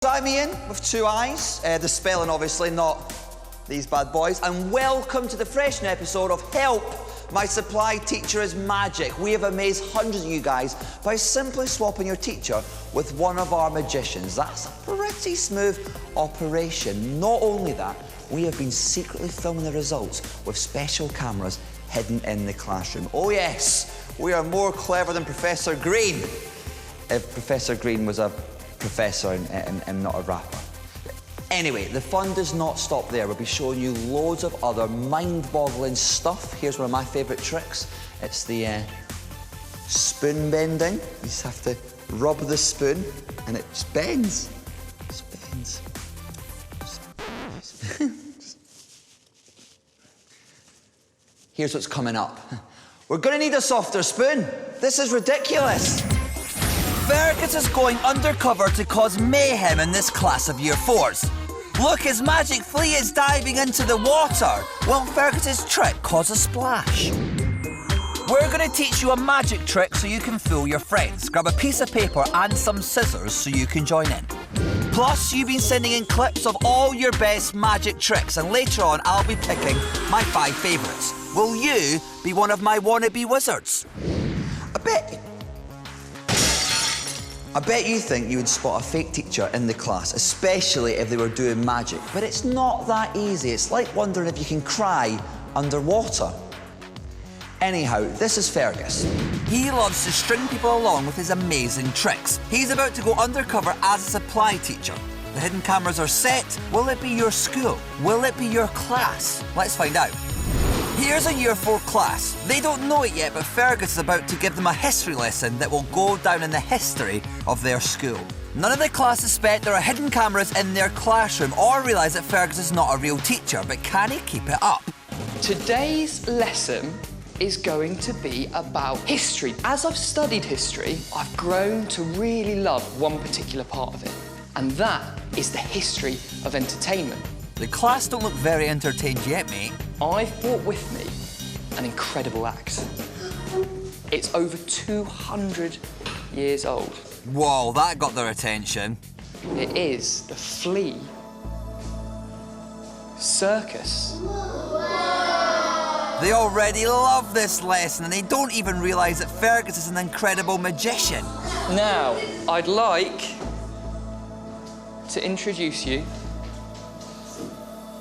I'm Ian with 2 eyes, the spelling obviously, not these bad boys, and welcome to the fresh new episode of Help! My supply teacher is magic. We have amazed hundreds of you guys by simply swapping your teacher with one of our magicians. That's a pretty smooth operation. Not only that, we have been secretly filming the results with special cameras hidden in the classroom. Oh yes, we are more clever than Professor Green. If Professor Green was a professor and not a rapper. Anyway, the fun does not stop there. We'll be showing you loads of other mind-boggling stuff. Here's one of my favourite tricks. It's the spoon bending. You just have to rub the spoon and it just bends. Just bends. Here's what's coming up. We're going to need a softer spoon. This is ridiculous. Fergus is going undercover to cause mayhem in this class of Year 4s. Look, his magic Flea is diving into the water, while Fergus's trick causes a splash. We're going to teach you a magic trick so you can fool your friends. Grab a piece of paper and some scissors so you can join in. Plus, you've been sending in clips of all your best magic tricks, and later on I'll be picking my 5 favourites. Will you be one of my wannabe wizards? I bet you think you would spot a fake teacher in the class, especially if they were doing magic. But it's not that easy. It's like wondering if you can cry underwater. Anyhow, this is Fergus. He loves to string people along with his amazing tricks. He's about to go undercover as a supply teacher. The hidden cameras are set. Will it be your school? Will it be your class? Let's find out. Here's a Year 4 class. They don't know it yet, but Fergus is about to give them a history lesson that will go down in the history of their school. None of the class suspect there are hidden cameras in their classroom or realise that Fergus is not a real teacher, but can he keep it up? Today's lesson is going to be about history. As I've studied history, I've grown to really love one particular part of it, and that is the history of entertainment. The class don't look very entertained yet, mate. I've brought with me an incredible axe. It's over 200 years old. Whoa, that got their attention. It is the Flea circus. They already love this lesson and they don't even realise that Fergus is an incredible magician. Now, I'd like to introduce you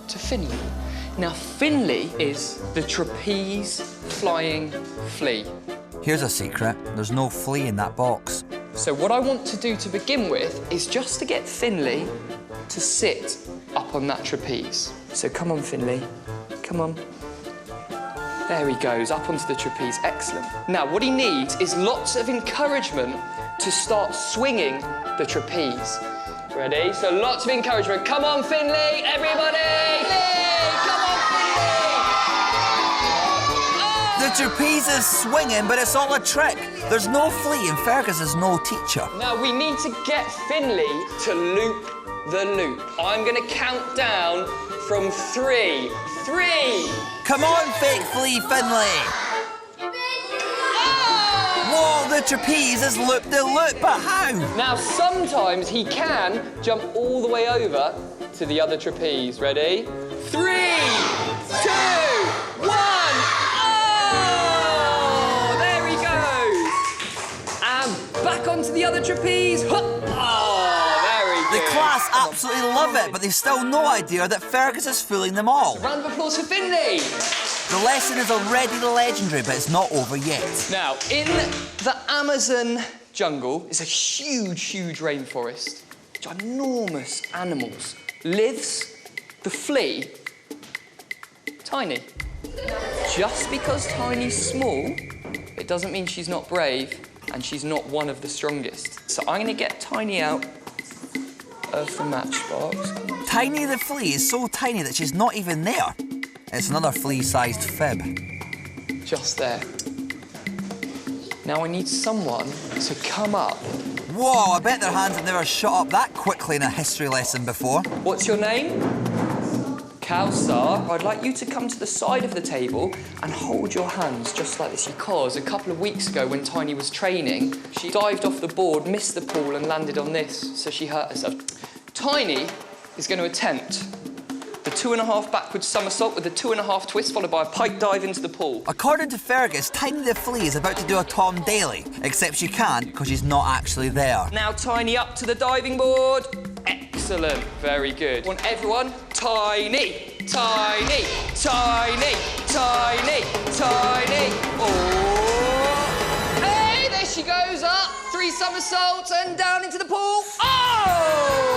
to Finley. Now, Finley is the trapeze flying flea. Here's a secret. There's no flea in that box. So what I want to do to begin with is just to get Finley to sit up on that trapeze. So come on, Finley. Come on. There he goes, up onto the trapeze. Excellent. Now, what he needs is lots of encouragement to start swinging the trapeze. Ready? So lots of encouragement. Come on, Finley, everybody! Finley! Come on, Finley! Oh! The trapeze is swinging, but it's all a trick. There's no flea and Fergus is no teacher. Now, we need to get Finley to loop the loop. I'm going to count down from 3. 3! Come on, fake flea, Finley! Whoa, the trapeze has looped the loop, but how? Now, sometimes he can jump all the way over to the other trapeze. Ready? 3, 2, 1! Oh! There he goes! And back onto the other trapeze. Oh, very good. The class absolutely love it, but they've still no idea that Fergus is fooling them all. Round of applause for Finley! The lesson is already legendary, but it's not over yet. Now, in the Amazon jungle is a huge, huge rainforest. Ginormous animals. Lives the flea, Tiny. Just because Tiny's small, it doesn't mean she's not brave and she's not one of the strongest. So I'm going to get Tiny out of the matchbox. Tiny the flea is so tiny that she's not even there. It's another flea-sized fib. Just there. Now I need someone to come up. Whoa, I bet their hands have never shot up that quickly in a history lesson before. What's your name? Kowsar. I'd like you to come to the side of the table and hold your hands just like this, because a couple of weeks ago when Tiny was training, she dived off the board, missed the pool and landed on this, so she hurt herself. Tiny is going to attempt the 2.5 backwards somersault with a 2.5 twist, followed by a pike dive into the pool. According to Fergus, Tiny the Flea is about to do a Tom Daly, except she can't because she's not actually there. Now Tiny up to the diving board. Excellent, very good. Want everyone, Tiny, Tiny, Tiny, Tiny, Tiny. Oh! Hey, there she goes, up. 3 somersaults and down into the pool. Oh!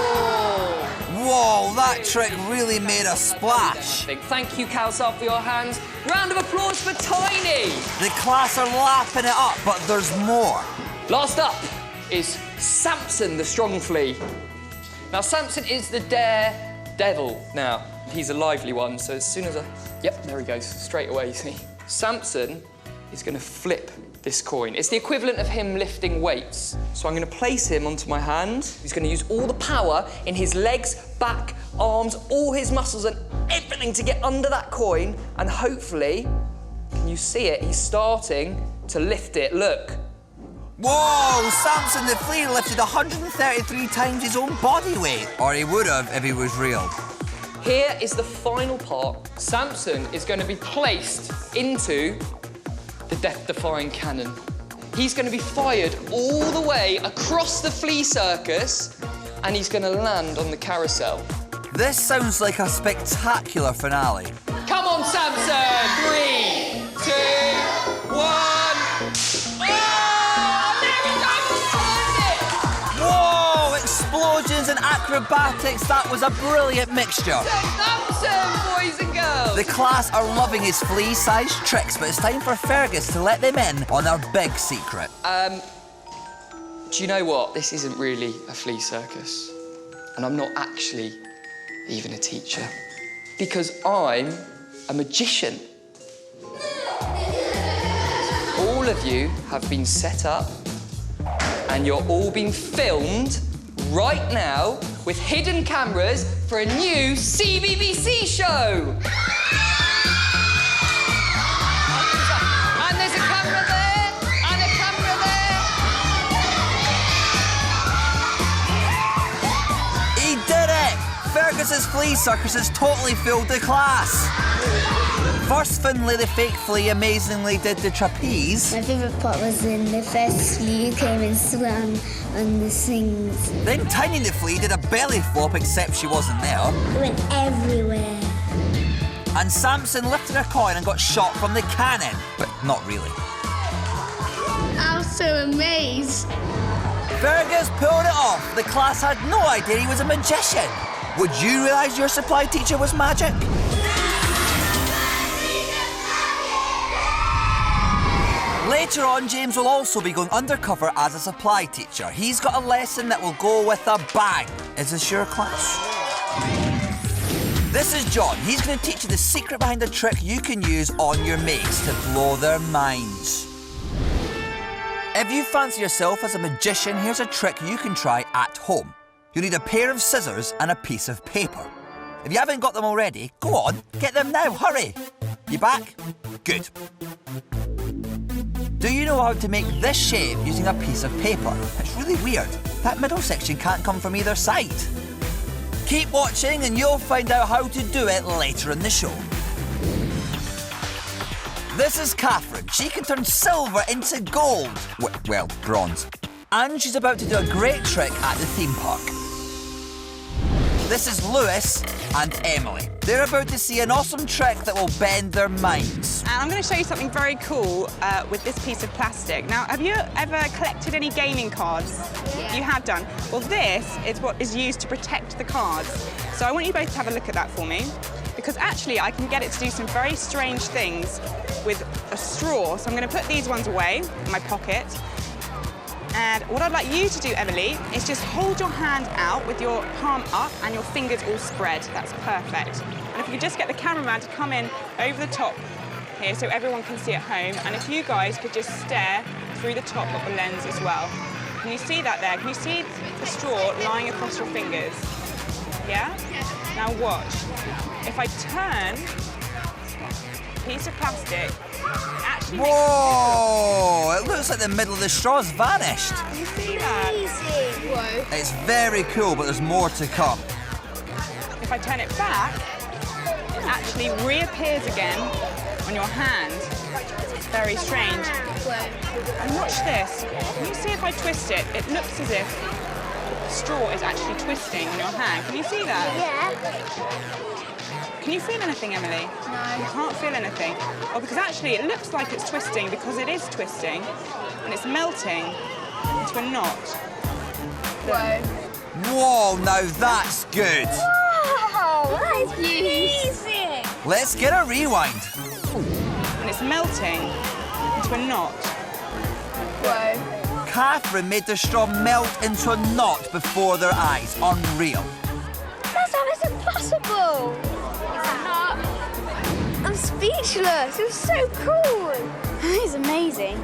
Whoa, that trick really made a splash. Thank you, Kelsar, for your hands. Round of applause for Tiny. The class are lapping it up, but there's more. Last up is Samson, the strong flea. Now, Samson is the daredevil. Now, he's a lively one, so as soon as Yep, there he goes, straight away, you see. Samson is going to flip this coin. It's the equivalent of him lifting weights. So I'm going to place him onto my hand. He's going to use all the power in his legs, back, arms, all his muscles and everything to get under that coin. And hopefully, can you see it? He's starting to lift it. Look. Whoa! Samson the Flea lifted 133 times his own body weight. Or he would have if he was real. Here is the final part. Samson is going to be placed into the death-defying cannon. He's going to be fired all the way across the flea circus and he's going to land on the carousel. This sounds like a spectacular finale. Come on, Samson! 3, 2, 1... Whoa! Explosions and acrobatics, that was a brilliant mixture. Samson, boys and girls! The class are loving his flea-sized tricks, but it's time for Fergus to let them in on their big secret. Do you know what? This isn't really a flea circus. And I'm not actually even a teacher. Because I'm a magician. All of you have been set up and you're all being filmed right now with hidden cameras for a new CBBC show. And there's a camera there, and a camera there. He did it! Fergus's flea circus has totally fooled the class. First, Finlay the fake flea amazingly did the trapeze. My favourite part was when the first flea came and swam on the swings. Then Tiny the Flea did a belly flop, except she wasn't there. It went everywhere. And Samson lifted a coin and got shot from the cannon. But not really. I was so amazed. Fergus pulled it off. The class had no idea he was a magician. Would you realise your supply teacher was magic? Later on, James will also be going undercover as a supply teacher. He's got a lesson that will go with a bang. Is this your class? This is John. He's going to teach you the secret behind a trick you can use on your mates to blow their minds. If you fancy yourself as a magician, here's a trick you can try at home. You'll need a pair of scissors and a piece of paper. If you haven't got them already, go on, get them now, hurry. You back? Good. Do you know how to make this shape using a piece of paper? It's really weird. That middle section can't come from either side. Keep watching and you'll find out how to do it later in the show. This is Katherine. She can turn silver into gold. Well, bronze. And she's about to do a great trick at the theme park. This is Lewis and Emily. They're about to see an awesome trick that will bend their minds. And I'm going to show you something very cool with this piece of plastic. Now, have you ever collected any gaming cards? Yeah. You have done. Well, this is what is used to protect the cards. So I want you both to have a look at that for me. Because actually, I can get it to do some very strange things with a straw. So I'm going to put these ones away in my pocket. And what I'd like you to do, Emily, is just hold your hand out with your palm up and your fingers all spread. That's perfect. And if you could just get the cameraman to come in over the top here so everyone can see at home. And if you guys could just stare through the top of the lens as well. Can you see that there? Can you see the straw lying across your fingers? Yeah? Now watch. If I turn a piece of plastic, it actually Whoa! It looks like the middle of the straw's vanished. Can you see that? Amazing. Whoa. It's very cool, but there's more to come. If I turn it back, it actually reappears again on your hand. It's very strange. And watch this. Can you see if I twist it? It looks as if the straw is actually twisting on your hand. Can you see that? Yeah. Can you feel anything, Emily? No. You can't feel anything. Oh, because actually it looks like it's twisting because it is twisting and it's melting into a knot. Whoa. Whoa, now that's good. Wow, that is amazing. Let's get a rewind. And it's melting into a knot. Whoa. Katherine made the straw melt into a knot before their eyes. Unreal. That's almost impossible. It's a knot. I'm speechless. It was so cool. It's amazing.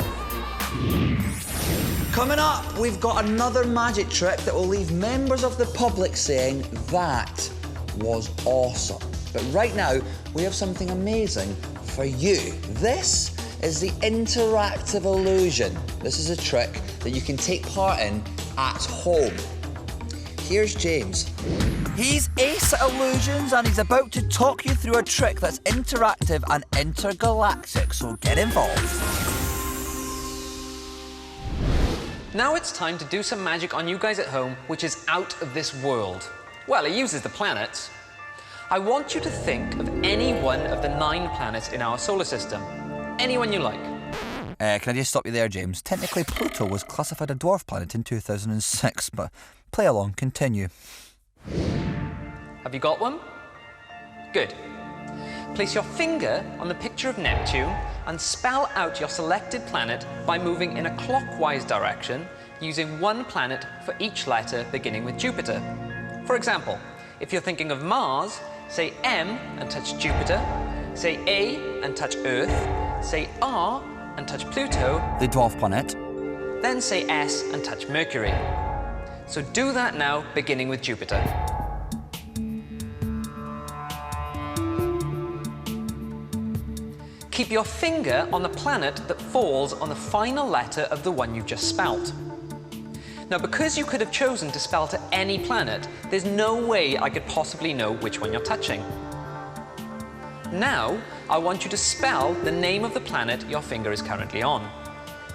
Coming up, we've got another magic trick that will leave members of the public saying, that was awesome. But right now, we have something amazing for you. This is the interactive illusion. This is a trick that you can take part in at home. Here's James. He's ace at illusions and he's about to talk you through a trick that's interactive and intergalactic, so get involved. Now it's time to do some magic on you guys at home, which is out of this world. Well, it uses the planets. I want you to think of any one of the 9 planets in our solar system. Anyone you like. Can I just stop you there, James? Technically, Pluto was classified a dwarf planet in 2006, but play along, continue. Have you got one? Good. Place your finger on the picture of Neptune and spell out your selected planet by moving in a clockwise direction using one planet for each letter beginning with Jupiter. For example, if you're thinking of Mars, say M and touch Jupiter, say A and touch Earth, say R and touch Pluto, The dwarf planet. then say S and touch Mercury. So do that now, beginning with Jupiter. Keep your finger on the planet that falls on the final letter of the one you've just spelt. Now, because you could have chosen to spell to any planet, there's no way I could possibly know which one you're touching. Now, I want you to spell the name of the planet your finger is currently on.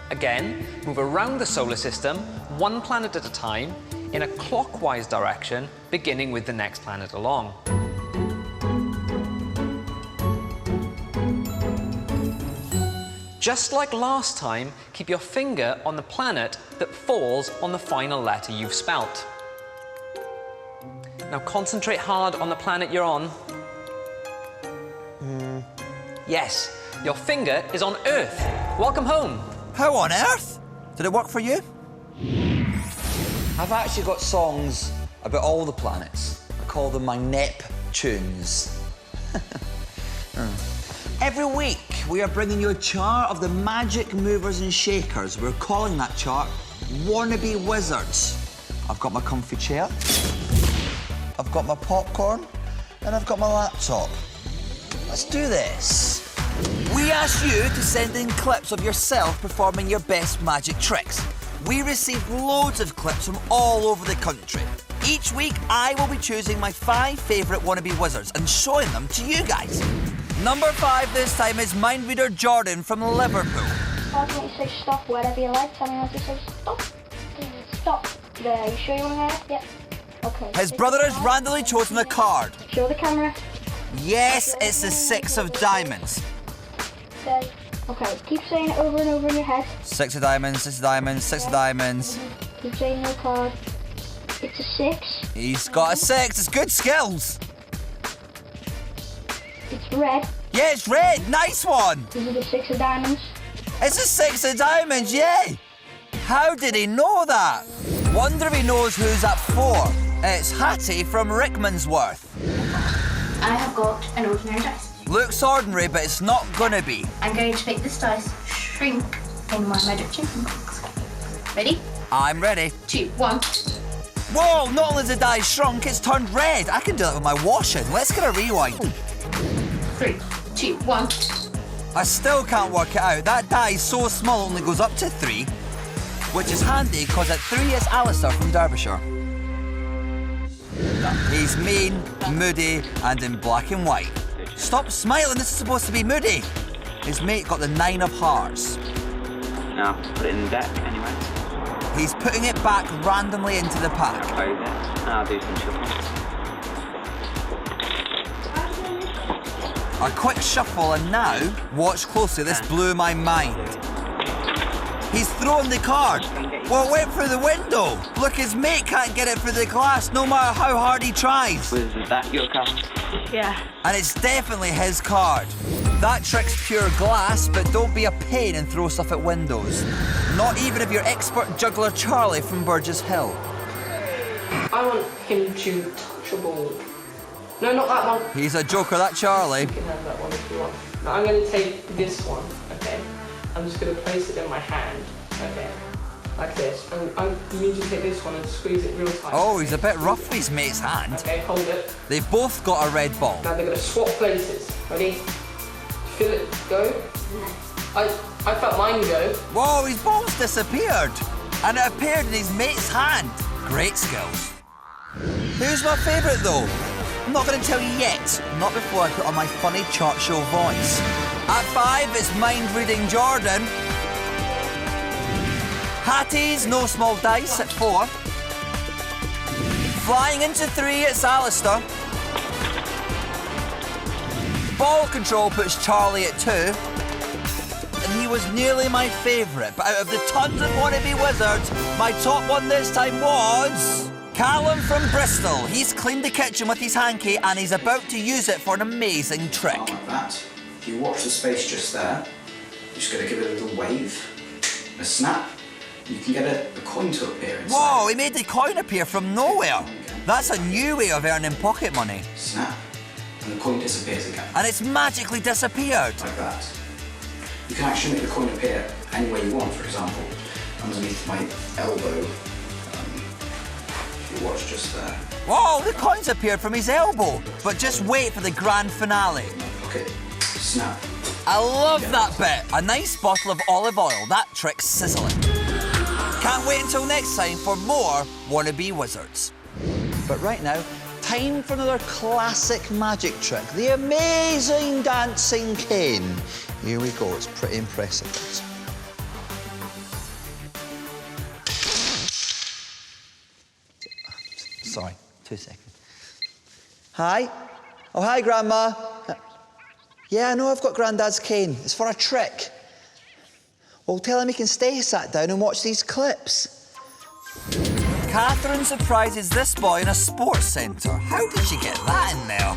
Again, move around the solar system, one planet at a time, in a clockwise direction, beginning with the next planet along. Just like last time, keep your finger on the planet that falls on the final letter you've spelt. Now concentrate hard on the planet you're on. Yes, your finger is on Earth. Welcome home. How on earth? Did it work for you? I've actually got songs about all the planets. I call them my Neptunes. Every week, we are bringing you a chart of the magic movers and shakers. We're calling that chart Wannabe Wizards. I've got my comfy chair, I've got my popcorn, and I've got my laptop. Let's do this. We asked you to send in clips of yourself performing your best magic tricks. We received loads of clips from all over the country. Each week, I will be choosing my 5 favourite wannabe wizards and showing them to you guys. Number 5 this time is Mind Reader Jordan from Liverpool. Why don't you say stop wherever you like? Tell me how to say stop. Stop. There, you sure you want to hear? Yeah. Okay. His brother has randomly chosen a card. Show the camera. Yes, it's the 6 of diamonds. Okay. Okay, keep saying it over and over in your head. 6 of diamonds, 6 of diamonds, 6 of diamonds. Keep saying your card. It's a 6. He's got a 6. It's good skills. It's red. Yeah, it's red. Nice one. Is it a 6 of diamonds? It's a 6 of diamonds, yay! How did he know that? Wonder if he knows who's at 4. It's Hattie from Rickmansworth. I have got an ordinary dice. Looks ordinary, but it's not gonna be. I'm going to make this dice shrink in my magic shrinking box. Ready? I'm ready. 2, 1. Whoa, not only is the die shrunk, it's turned red. I can do that with my washing. Let's get a rewind. 3, 2, 1. I still can't work it out. That die is so small, it only goes up to 3. which is handy because at 3 it's Alistair from Derbyshire. He's mean, moody, and in black and white. Stop smiling, this is supposed to be moody. His mate got the 9 of hearts. Now, put it in the deck anyway. He's putting it back randomly into the pack. Close it. I'll do some shuffle. A quick shuffle, and now, watch closely, this blew my mind. He's thrown the card. Well, it went through the window. Look, his mate can't get it through the glass, no matter how hard he tries. Was that your card? Yeah. And it's definitely his card. That trick's pure glass, but don't be a pain and throw stuff at windows. Not even if you're expert juggler Charlie from Burgess Hill. I want him to touch a ball. No, not that one. He's a joker, that Charlie. You can have that one if you want. Now I'm going to take this one, okay? I'm just going to place it in my hand, okay? Like this. And you need to take this one and squeeze it real tight. Oh, he's a bit rough with his mate's hand. Okay, hold it. They've both got a red ball. Now they're going to swap places. Ready? Feel it go. I felt mine go. Whoa, his ball's disappeared. And it appeared in his mate's hand. Great skills. Who's my favourite though? I'm not going to tell you yet. Not before I put on my funny chart show voice. At 5, it's mind-reading Jordan. Hattie's no small dice at 4. Flying into 3, it's Alistair. Ball control puts Charlie at 2. And he was nearly my favourite, but out of the tons of wannabe wizards, my top one this time was Callum from Bristol. He's cleaned the kitchen with his hanky and he's about to use it for an amazing trick. Like that. You watch the space just there. You're just going to give it a little wave, a snap. You can get a coin to appear inside. Whoa, he made the coin appear from nowhere. That's a new way of earning pocket money. Snap, and the coin disappears again. And it's magically disappeared. Like that. You can actually make the coin appear any way you want, for example, underneath my elbow. If you watch just there. Whoa, the coin's appeared from his elbow. But just wait for the grand finale. Okay, snap. I love that bit. A nice bottle of olive oil. That trick's sizzling. Can't wait until next time for more wannabe wizards. But right now, time for another classic magic trick. The amazing dancing cane. Here we go, it's pretty impressive. Sorry, 2 seconds. Hi? Oh, hi, Grandma. Yeah, I know I've got Grandad's cane. It's for a trick. Well, tell him he can stay sat down and watch these clips. Katherine surprises this boy in a sports centre. How did she get that in there?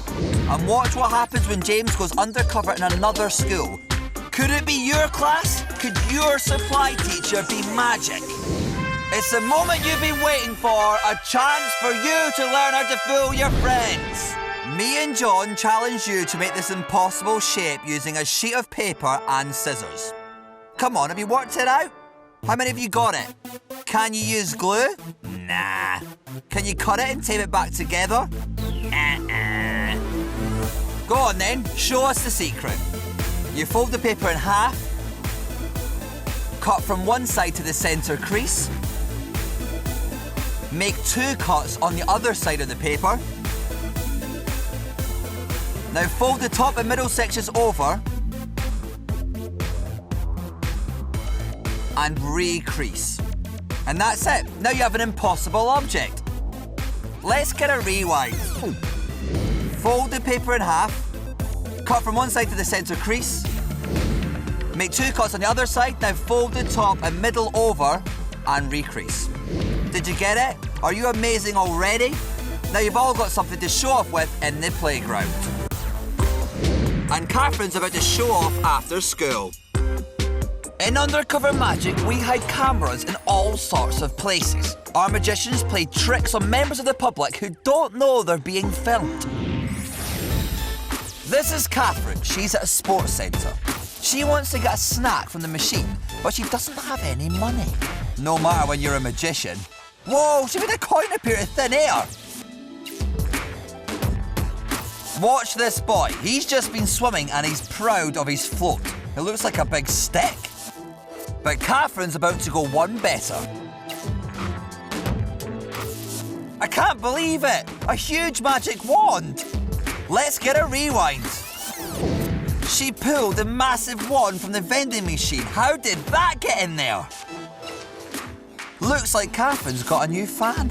And watch what happens when James goes undercover in another school. Could it be your class? Could your supply teacher be magic? It's the moment you've been waiting for, a chance for you to learn how to fool your friends. Me and John challenge you to make this impossible shape using a sheet of paper and scissors. Come on, have you worked it out? How many of you got it? Can you use glue? Nah. Can you cut it and tape it back together? Go on then, show us the secret. You fold the paper in half, cut from one side to the centre crease, make 2 cuts on the other side of the paper. Now fold the top and middle sections over and re-crease. And that's it. Now you have an impossible object. Let's get a rewind. Fold the paper in half, cut from one side to the centre crease, make 2 cuts on the other side, now fold the top and middle over and re-crease. Did you get it? Are you amazing already? Now you've all got something to show off with in the playground. And Catherine's about to show off after school. In Undercover Magic, we hide cameras in all sorts of places. Our magicians play tricks on members of the public who don't know they're being filmed. This is Katherine. She's at a sports centre. She wants to get a snack from the machine, but she doesn't have any money. No matter when you're a magician. Whoa, she made a coin appear out of thin air. Watch this boy. He's just been swimming and he's proud of his float. It looks like a big stick. But Catherine's about to go one better. I can't believe it! A huge magic wand! Let's get a rewind. She pulled a massive wand from the vending machine. How did that get in there? Looks like Catherine's got a new fan.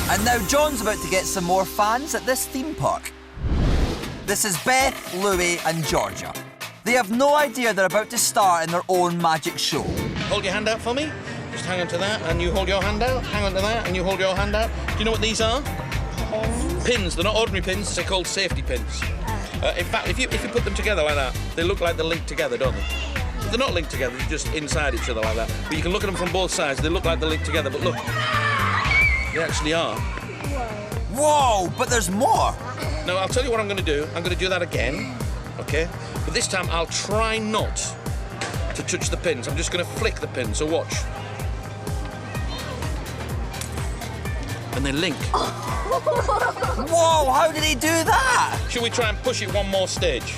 And now John's about to get some more fans at this theme park. This is Beth, Louie and Georgia. They have no idea they're about to star in their own magic show. Hold your hand out for me. Just hang on to that and you hold your hand out. Hang on to that and you hold your hand out. Do you know what these are? Pins. They're not ordinary pins, they're called safety pins. In fact, if you put them together like that, they look like they're linked together, don't they? They're not linked together, they're just inside each other like that. But you can look at them from both sides, they look like they're linked together, but look, they actually are. Whoa, but there's more. Now, I'll tell you what I'm going to do. I'm going to do that again, OK? But this time, I'll try not to touch the pins. I'm just going to flick the pins, so watch. And they link. Whoa, how did he do that? Should we try and push it one more stage?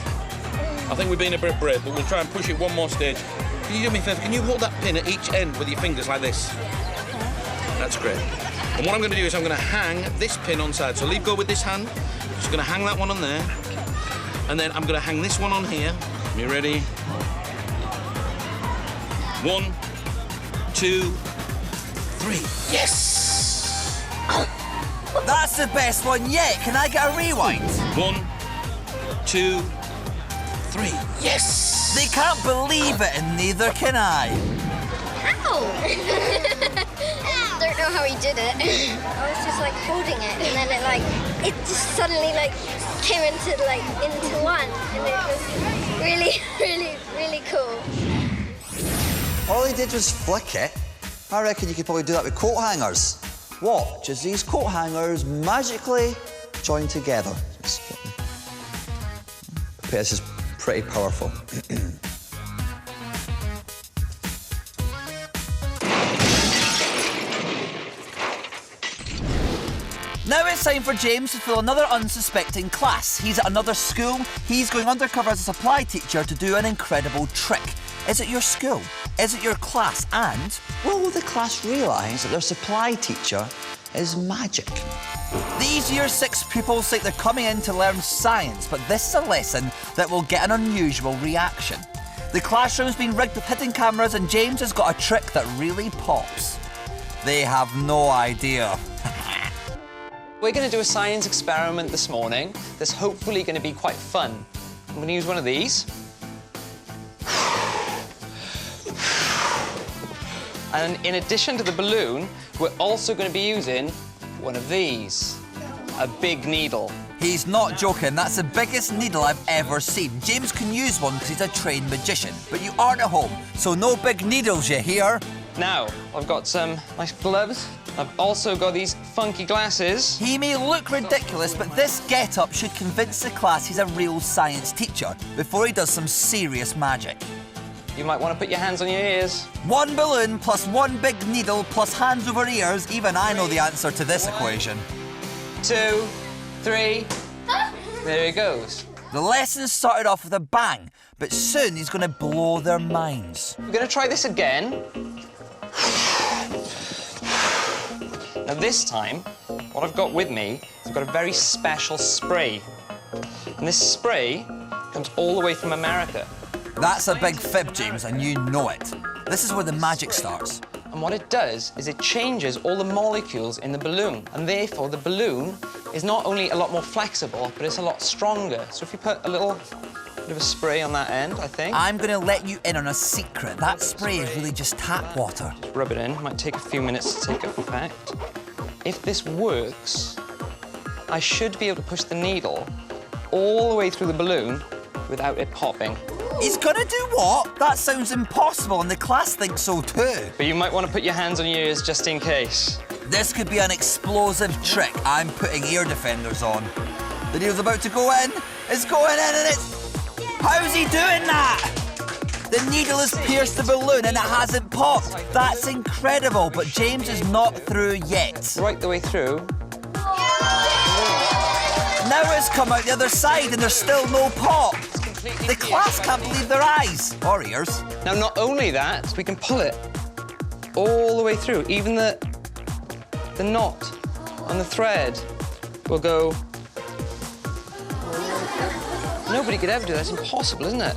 I think we've been a bit brave, but we'll try and push it one more stage. Can you do me a favour? Can you hold that pin at each end with your fingers like this? That's great. And what I'm going to do is I'm going to hang this pin on side. So leave go with this hand. Just going to hang that one on there. And then I'm going to hang this one on here. You ready? 1, 2, 3. Yes! That's the best one yet. Can I get a rewind? 1, 2, 3. Yes! They can't believe it, and neither can I. Ow! Don't know how he did it. I was just like holding it, and then it just suddenly came into one, and it was really, really, really cool. All he did was flick it. I reckon you could probably do that with coat hangers. Watch as these coat hangers magically join together. This is pretty powerful. Now it's time for James to fool another unsuspecting class. He's at another school. He's going undercover as a supply teacher to do an incredible trick. Is it your school? Is it your class? And will the class realise that their supply teacher is magic? These Year 6 pupils think they're coming in to learn science, but this is a lesson that will get an unusual reaction. The classroom's been rigged with hidden cameras and James has got a trick that really pops. They have no idea. We're going to do a science experiment this morning that's hopefully going to be quite fun. I'm going to use one of these. And in addition to the balloon, we're also going to be using one of these, a big needle. He's not joking, that's the biggest needle I've ever seen. James can use one because he's a trained magician, but you aren't at home, so no big needles, you hear? Now, I've got some nice gloves. I've also got these funky glasses. He may look ridiculous, but this get-up should convince the class he's a real science teacher before he does some serious magic. You might want to put your hands on your ears. One balloon plus one big needle plus hands over ears. Even I know the answer to this equation. 2, 3. There he goes. The lesson started off with a bang, but soon he's going to blow their minds. We're going to try this again. Now this time, what I've got with me is I've got a very special spray. And this spray comes all the way from America. That's a big fib, James, and you know it. This is where the magic starts. And what it does is it changes all the molecules in the balloon, and therefore the balloon is not only a lot more flexible, but it's a lot stronger. So if you put a little bit of a spray on that end, I think. I'm going to let you in on a secret. That spray is really just tap water. Just rub it in. Might take a few minutes to take effect. If this works, I should be able to push the needle all the way through the balloon without it popping. He's gonna do what? That sounds impossible, and the class thinks so too. But you might want to put your hands on your ears just in case. This could be an explosive trick. I'm putting ear defenders on. The needle's about to go in. It's going in, and it's... How's he doing that? The needle has pierced the balloon, and it hasn't popped. That's incredible, but James is not through yet. Right the way through. Now it's come out the other side, and there's still no pop. completely... The class can't believe their eyes. Or ears. Now, not only that, we can pull it all the way through. Even the knot on the thread will go... Nobody could ever do that. It's impossible, isn't it?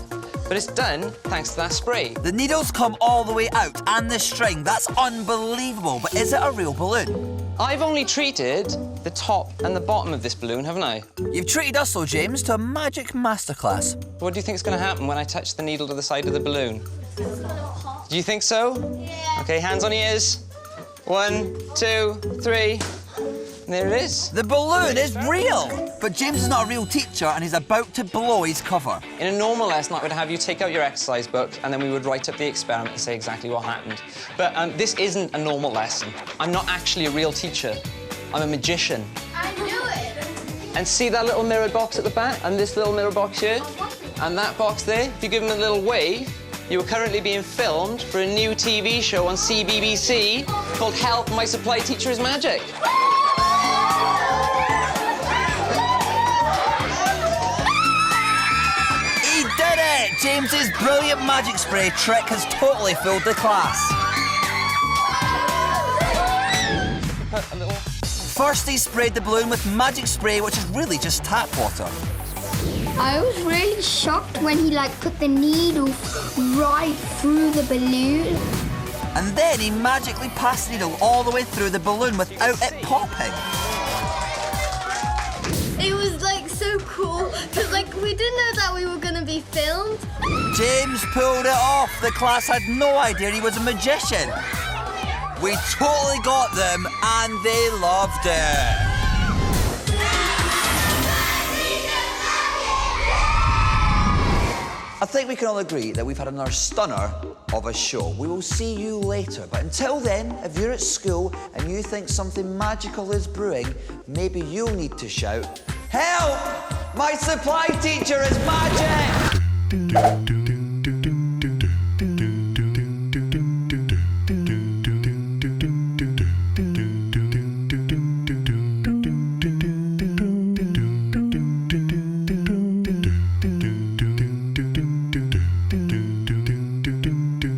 But it's done thanks to that spray. The needles come all the way out, and the string. That's unbelievable. But is it a real balloon? I've only treated the top and the bottom of this balloon, haven't I? You've treated us, though, James, to a magic masterclass. What do you think is going to happen when I touch the needle to the side of the balloon? Do you think so? Yeah. OK, hands on ears. 1, 2, 3. And there it is. The balloon is real. But James is not a real teacher, and he's about to blow his cover. In a normal lesson, I would have you take out your exercise book, and then we would write up the experiment and say exactly what happened. But this isn't a normal lesson. I'm not actually a real teacher. I'm a magician. I knew it. And see that little mirror box at the back, and this little mirror box here, and that box there? If you give them a little wave, you are currently being filmed for a new TV show on CBBC called Help, My Supply Teacher is Magic. James's brilliant magic spray trick has totally fooled the class. First, he sprayed the balloon with magic spray, which is really just tap water. I was really shocked when he put the needle right through the balloon. And then he magically passed the needle all the way through the balloon without it popping. It was so cool because we didn't know that we were going to be filmed. James pulled it off. The class had no idea he was a magician. We totally got them and they loved it. I think we can all agree that we've had another stunner of a show. We will see you later, but until then, if you're at school and you think something magical is brewing, maybe you'll need to shout, "Help! My supply teacher is magic!"